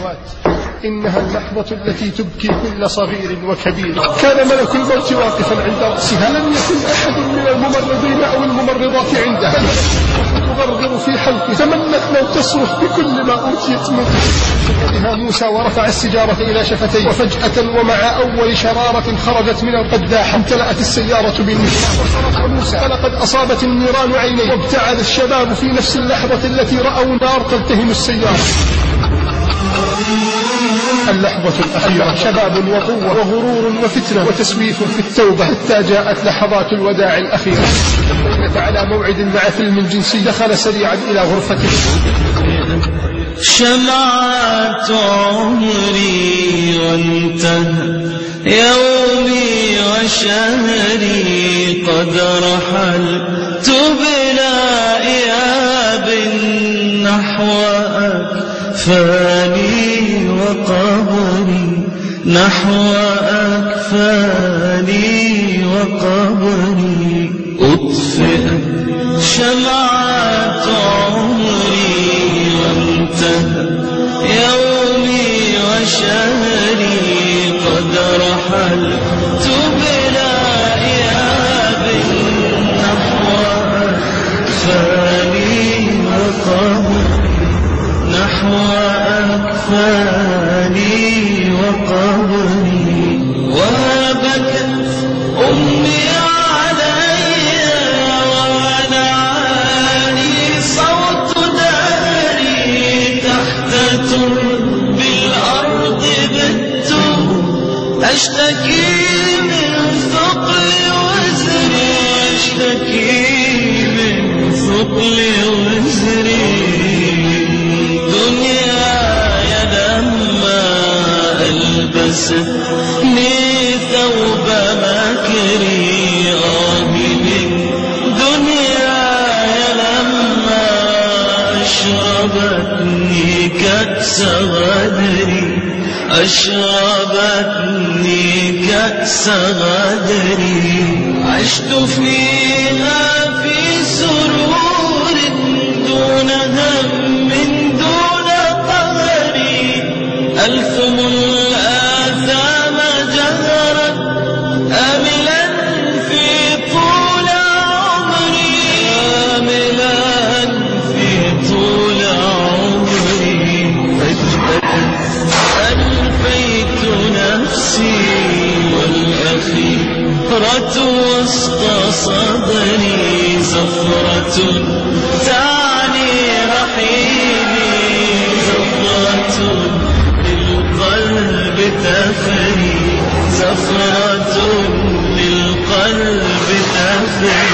السماوات إنها اللحظة التي تبكي كل صغير وكبير. كان ملك الموت واقفا عند رأسها، لم يكن أحد من الممرضين أو الممرضات عندها، تغرغر في حلقه، تمنت لو تصرخ بكل ما أوتيت منه. بها موسى ورفع السجارة إلى شفتيه، وفجأة ومع أول شرارة خرجت من القداحة امتلأت السيارة بالنيران، وصرخ موسى فلقد أصابت النيران عينيه، وابتعد الشباب في نفس اللحظة التي رأوا نار تلتهم السيارة. اللحظة الأخيرة، شباب وقوة وغرور وفتنة وتسويف في التوبة، حتى جاءت لحظات الوداع الأخيرة. بينة على موعد مع فيلم جنسي، دخل سريعا إلى غرفته. شمعت عمري وانتهى يومي وشهري، قد رحلت بلا إياب نحو أكفاني وقبري، نحو أكفاني وقبري. أطفئت شمعة عمري وانتهى يومي وشهري، قد رحلت بلا إياب نحو أكفاني وقبري، نحو أكفاني وقبري. وبكت أمي علي ونعاني صوت دهري، تحت ترب الأرض بت أشتكي من ثقل وزري، أشتكي من ثقل وزري. ألبستني ثوب مكري، من دنياي لما أشربتني كأس غدري، أشربتني كأس غدري. عشت فيها في سرور دون هم دون قهري، ألثم الآثام جهرا آملا في طول عمري، آملا في طول عمري. فجأة ألفيت نفسي والأخيرة وسط صدري، زفرة تعني رحيلي، زفرة للقلب تفري، زفرة للقلب تفري.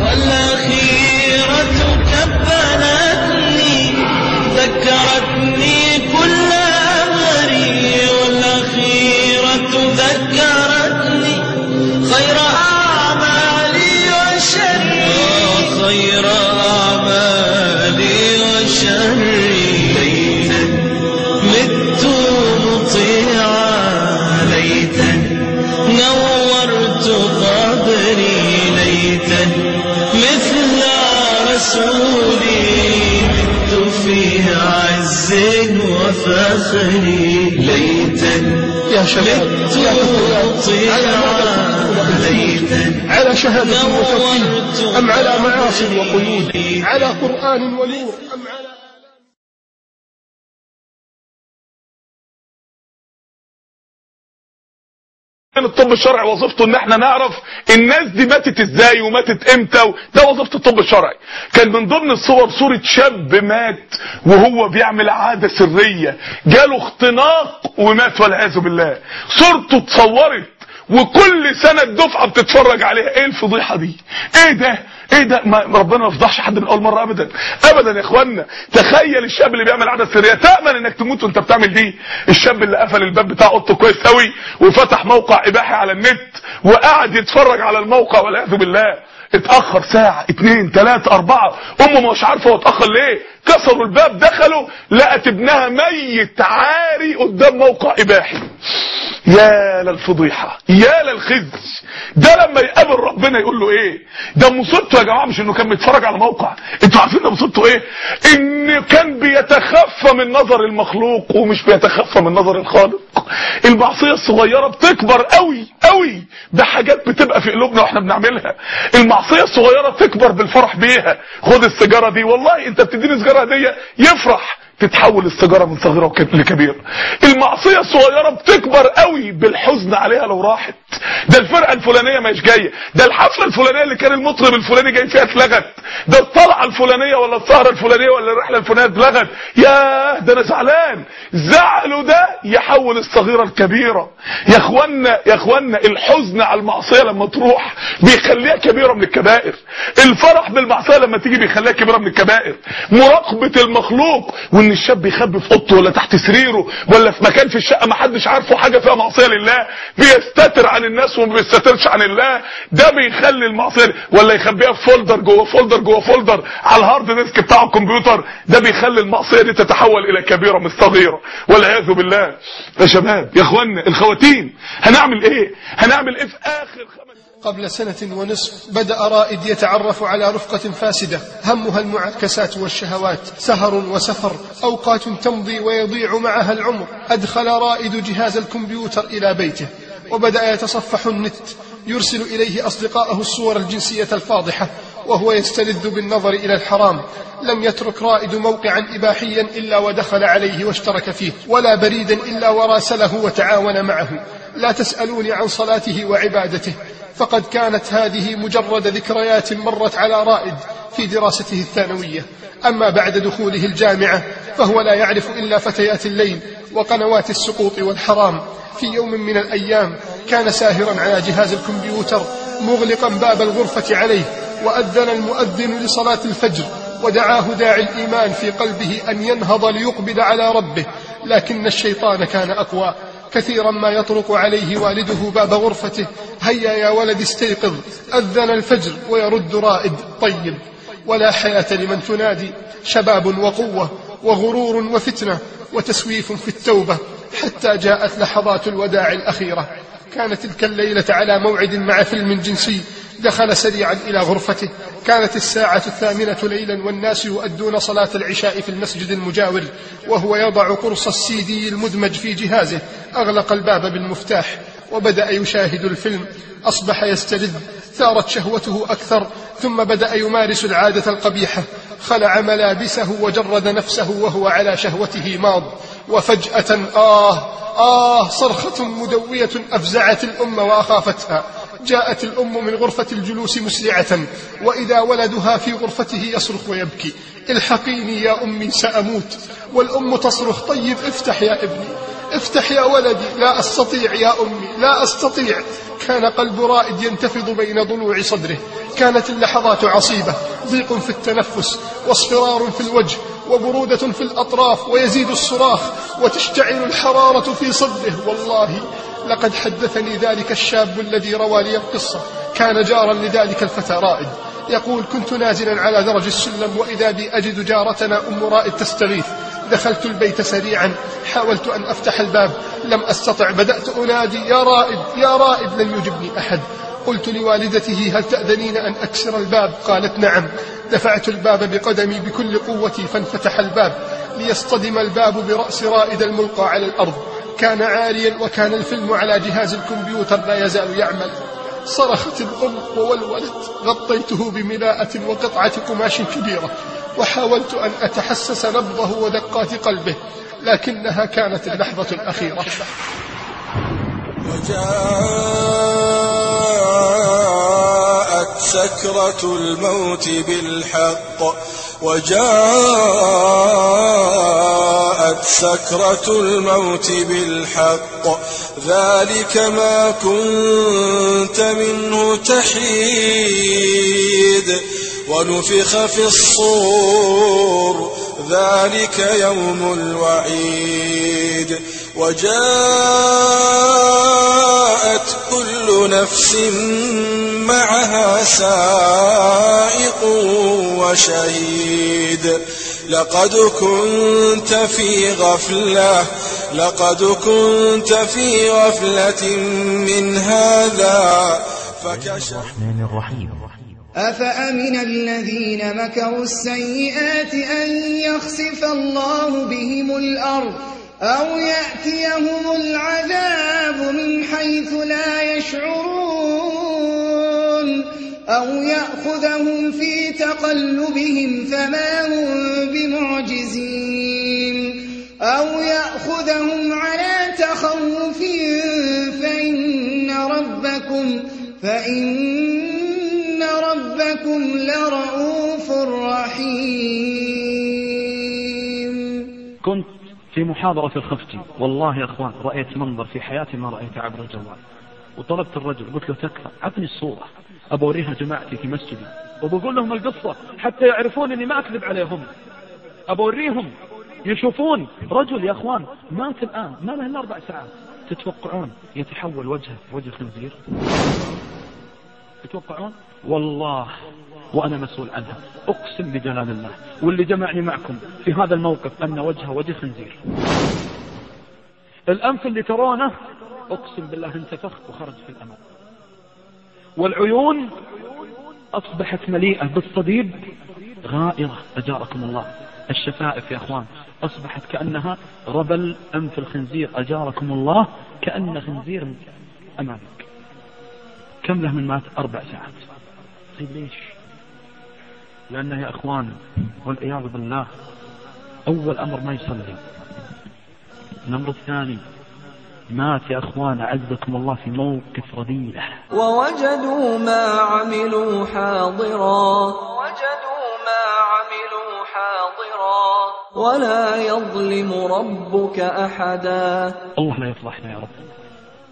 والأخيرة كبلتني ذكرتني كل أمري، والأخيرة ذكرتني خير أعمالي وشري، خير أعمالي وشري. ليتني مت مطيعا، ليتني نورت قبري، ليتني مثل رسولي مت في عز وفخري. ليتني مت مطيعا، ليتني على شهادة المتوكل أم على معاصي وقيود، على قرآن ونور أم على الطب الشرعي وظيفته ان احنا نعرف الناس دي ماتت ازاي وماتت امتى، ده وظيفه الطب الشرعي. كان من ضمن الصور صورة شاب مات وهو بيعمل عادة سرية، جاله اختناق ومات والعياذ بالله. صورته اتصورت وكل سنة الدفعة بتتفرج عليها. ايه الفضيحة دي؟ ايه ده؟ ايه ده؟ ربنا ما يفضحش حد من اول مرة ابدا ابدا يا اخوانا. تخيل الشاب اللي بيعمل عادة سرية، تأمن انك تموت وانت بتعمل دي. الشاب اللي قفل الباب بتاع اوضته كويس قوي وفتح موقع اباحي على النت وقعد يتفرج على الموقع والعياذ بالله. اتأخر ساعة 2 3 4، امه مش عارفة هو اتأخر ليه. كسروا الباب، دخلوا لقت ابنها ميت عاري قدام موقع اباحي. يا للفضيحة، يا للخزي. ده لما يقابل ربنا يقول له ايه؟ ده مصيبته يا جماعة مش انه كان بيتفرج على موقع، انتوا عارفين ده مصيبته ايه؟ انه كان بيتخفى من نظر المخلوق ومش بيتخفى من نظر الخالق. المعصية الصغيرة بتكبر قوي قوي بحاجات بتبقى في قلوبنا واحنا بنعملها. المعصية الصغيرة تكبر بالفرح بيها. خد السيجارة دي، والله انت بتديني سيجارة هدية يفرح، تتحول السيجاره من صغيره لكبيره. المعصيه الصغيره بتكبر قوي بالحزن عليها لو راحت. ده الفرقه الفلانيه مش جايه، ده الحفله الفلانيه اللي كان المطرب الفلاني جاي فيها اتلغت، ده الطلعه الفلانيه ولا السهره الفلانيه ولا الرحله الفلانيه اتلغت. ياه ده انا زعلان. زعله ده يحول الصغيره الكبيره. يا اخوانا الحزن على المعصيه لما تروح بيخليها كبيره من الكبائر. الفرح بالمعصيه لما تيجي بيخليها كبيره من الكبائر. مراقبه المخلوق، وان الشاب يخبي في اوضته ولا تحت سريره ولا في مكان في الشقه ما حدش عارفه حاجه فيها معصيه لله، بيستتر عن الناس وما بيستترش عن الله، ده بيخلي المعصيه. ولا يخبيها في فولدر جوه فولدر جوه فولدر على الهارد ديسك بتاع الكمبيوتر، ده بيخلي المعصيه دي تتحول الى كبيره من صغيره والعياذ بالله. يا شباب يا اخوانا الخواتيم، هنعمل ايه في اخر قبل 1 ونصف بدأ رائد يتعرف على رفقة فاسدة همها المعاكسات والشهوات، سهر وسفر، أوقات تمضي ويضيع معها العمر. أدخل رائد جهاز الكمبيوتر إلى بيته وبدأ يتصفح النت، يرسل إليه أصدقائه الصور الجنسية الفاضحة وهو يستلذ بالنظر إلى الحرام. لم يترك رائد موقعا إباحيا إلا ودخل عليه واشترك فيه، ولا بريدا إلا وراسله وتعاون معه. لا تسألوني عن صلاته وعبادته، فقد كانت هذه مجرد ذكريات مرت على رائد في دراسته الثانوية. أما بعد دخوله الجامعة فهو لا يعرف إلا فتيات الليل وقنوات السقوط والحرام. في يوم من الأيام كان ساهرا على جهاز الكمبيوتر مغلقا باب الغرفة عليه، وأذن المؤذن لصلاة الفجر، ودعاه داعي الإيمان في قلبه أن ينهض ليقبل على ربه، لكن الشيطان كان أقوى. كثيرا ما يطرق عليه والده باب غرفته: هيا يا ولد استيقظ، أذن الفجر، ويرد رائد: طيب. ولا حياة لمن تنادي. شباب وقوة وغرور وفتنة وتسويف في التوبة، حتى جاءت لحظات الوداع الأخيرة. كانت تلك الليلة على موعد مع فيلم جنسي. دخل سريعا إلى غرفته. كانت الساعة 8 ليلا والناس يؤدون صلاة العشاء في المسجد المجاور، وهو يضع قرص السيدي المدمج في جهازه. أغلق الباب بالمفتاح وبدأ يشاهد الفيلم. أصبح يستلذ، ثارت شهوته أكثر، ثم بدأ يمارس العادة القبيحة. خلع ملابسه وجرد نفسه وهو على شهوته ماض. وفجأة صرخة مدوية أفزعت الأم وأخافتها. جاءت الأم من غرفة الجلوس مسرعة، وإذا ولدها في غرفته يصرخ ويبكي: الحقيني يا أمي سأموت. والأم تصرخ: طيب افتح يا ابني، افتح يا ولدي. لا أستطيع يا أمي، لا أستطيع. كان قلب رائد ينتفض بين ضلوع صدره. كانت اللحظات عصيبة، ضيق في التنفس واصفرار في الوجه وبرودة في الأطراف، ويزيد الصراخ وتشتعل الحرارة في صدره. والله لقد حدثني ذلك الشاب الذي روى لي القصة، كان جارا لذلك الفتى رائد، يقول: كنت نازلا على درج السلم وإذا بي أجد جارتنا أم رائد تستغيث. دخلت البيت سريعا، حاولت أن أفتح الباب، لم أستطع. بدأت أنادي: يا رائد يا رائد، لم يجبني أحد. قلت لوالدته: هل تأذنين أن أكسر الباب؟ قالت: نعم. دفعت الباب بقدمي بكل قوتي، فانفتح الباب ليصطدم الباب برأس رائد الملقى على الأرض. كان عاريا، وكان الفيلم على جهاز الكمبيوتر لا يزال يعمل. صرخت الأم وولولت. غطيته بملاءة وقطعة قماش كبيرة، وحاولت أن أتحسس نبضه ودقات قلبه، لكنها كانت اللحظة الأخيرة. وجاءت سكرة الموت بالحق، ذلك ما كنت منه تحيد. ونفخ في الصور، ذلك يوم الوعيد. وجاءت كل نفس معها سائق وشهيد لقد كنت في غفلة من هذا الرحمن الرحيم. أفأمن الذين مكروا السيئات أن يخسف الله بهم الأرض أو يأتيهم العذاب من حيث لا يشعرون أو يأخذهم في تقلبهم فما هم بمعجزين أو يأخذهم على تخوف فإن ربكم لرؤوف رحيم. كنت في محاضرة في الخفتي، والله يا أخوان رأيت منظر في حياتي ما رأيته عبر الجوال، وطلبت الرجل قلت له تكفى عطني الصورة أبوريها جماعتي في مسجدي وبقول لهم القصة حتى يعرفون أني ما أكذب عليهم، أبوريهم يشوفون رجل يا أخوان مات الآن ما له إلا 4 ساعات. تتوقعون يتحول وجهه وجه خنزير؟ تتوقعون؟ والله وأنا مسؤول عنها أقسم بجلال الله واللي جمعني معكم في هذا الموقف أن وجهه وجه خنزير. الأنف اللي ترونه أقسم بالله انتفخ وخرج في الأمام، والعيون أصبحت مليئة بالصديد غائرة أجاركم الله. الشفائف يا أخوان أصبحت كأنها ربل أنف الخنزير أجاركم الله، كأن خنزير أمامك. كم له من مات؟ 4 ساعات. طيب ليش؟ لأنه يا أخوان والعياذ بالله أول أمر ما يصلي، الأمر الثاني مات يا أخوان أعزكم الله في موقف رذيلة. ووجدوا ما عملوا حاضرا ولا يظلم ربك أحدا. الله لا يفضحنا يا رب،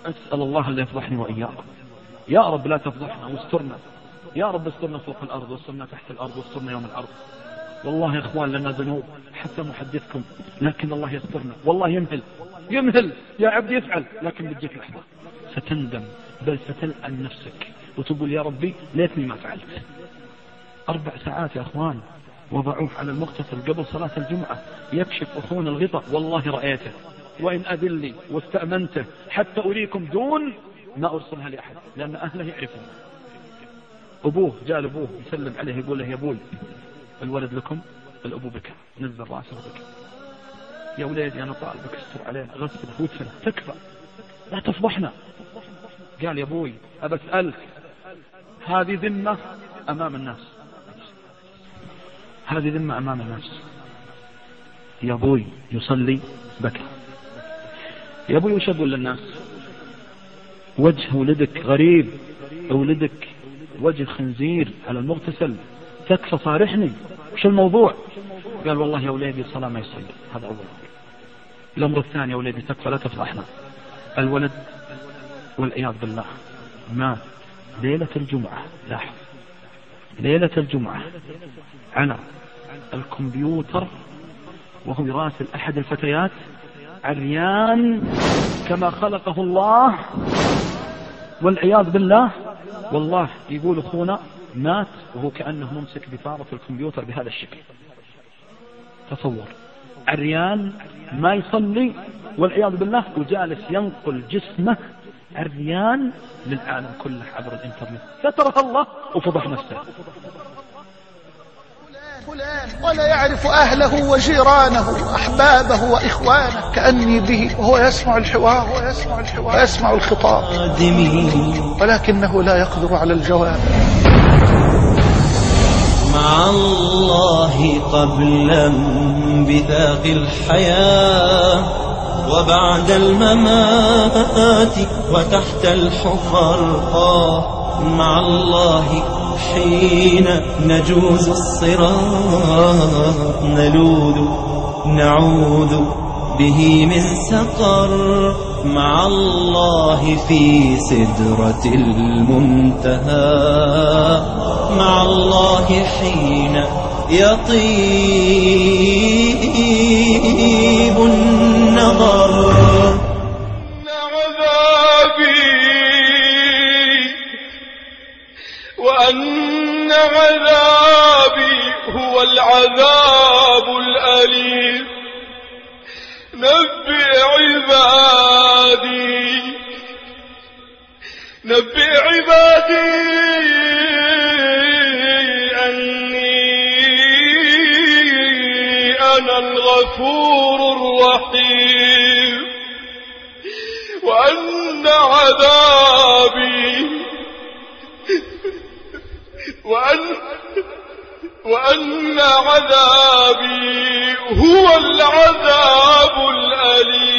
أسأل الله لا يفضحني وإياكم يا رب، لا تفضحنا واسترنا يا رب، استرنا فوق الأرض واسترنا تحت الأرض واسترنا يوم الأرض. والله يا إخوان لنا ذنوب حتى محدثكم، لكن الله يسترنا. والله يمهل يا عبد يفعل، لكن بتجيك لحظة ستندم بل ستلعن نفسك وتقول يا ربي ليتني ما فعلت. 4 ساعات يا أخوان وضعوه على المغتسل قبل صلاة الجمعة يكشف أخونا الغطاء، والله رأيته وإن أذلي واستأمنته حتى أريكم دون ما أرسلها لأحد، لأن أهله يعرفون. أبوه جاء لأبوه يسلم عليه يقول له يا أبوي الولد لكم، الأبو بكى نزل رأسه بكى، يا وليدي أنا طالبك استر علينا غسله وادفنه تكفى لا تفضحنا. قال يا أبوي أبى أسألك هذه ذمة أمام الناس، هذه ذمة أمام الناس. يا أبوي يصلي بكى. يا أبوي وش أقول للناس؟ وجه ولدك غريب، ولدك وجه خنزير على المغتسل تكفى صارحني، وش الموضوع؟ قال والله يا وليدي الصلاة ما يصلي. هذا أول أمر. الأمر الثاني يا وليدي تكفى لا تفضحنا. الولد والعياذ بالله مات ليلة الجمعة، لاحظ ليلة الجمعة على الكمبيوتر وهو يراسل أحد الفتيات عريان كما خلقه الله والعياذ بالله. والله يقول أخونا مات وهو كأنه ممسك بفارة الكمبيوتر بهذا الشكل. تصور عريان ما يصلي والعياذ بالله وجالس ينقل جسمه عريان للعالم كله عبر الانترنت. سترها الله وفضح نفسه. ولا يعرف أهله وجيرانه وأحبابه وإخوانه كأني به وهو يسمع الحوار ويسمع الخطاب، ولكنه لا يقدر على الجواب. مع الله قبل انبثاق الحياة وبعد الممات وتحت الحفر، مع الله حين نجوز الصراط نعوذ به من سقر، مع الله في سدرة المنتهى، مع الله حين يطيب النفس نظر. وأن عذابي هو العذاب الأليم. نبئ عبادي أني أنا الغفور الرحيم، وأن عذابي وأن عذابي هو العذاب الأليم.